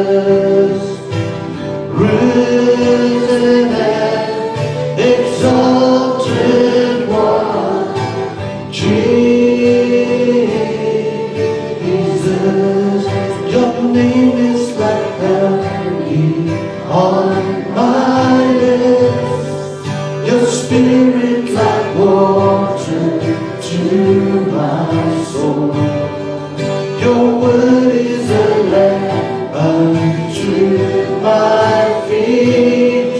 Jesus, risen and exalted one, Jesus, your name is like honey on my lips, your spirit like water to my soul. Your word is a lamp unto my feet.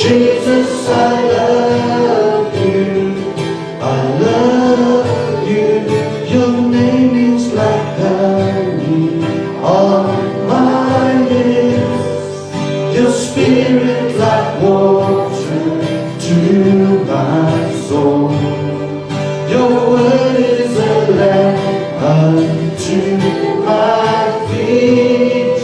Jesus, I love you, I love you. Your name is like honey on my lips, your spirit like water to my soul. Your word is a lamp unto my feet.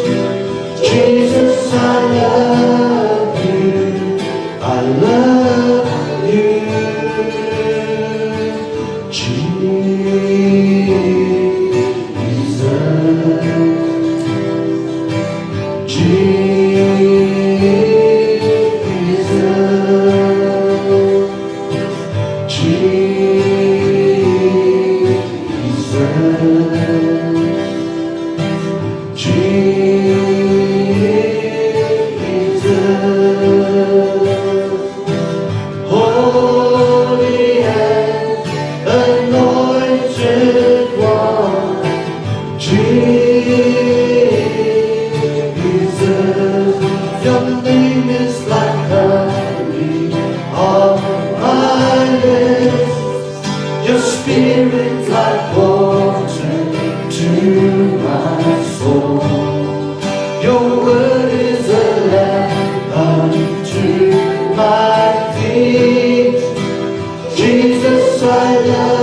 Jesus, I love you, I love you. Jesus, Jesus, Holy and anointed one, Jesus, your name is like honey on my lips, your spirit like water to my soul. Your word is a lamp unto my feet. Jesus, I love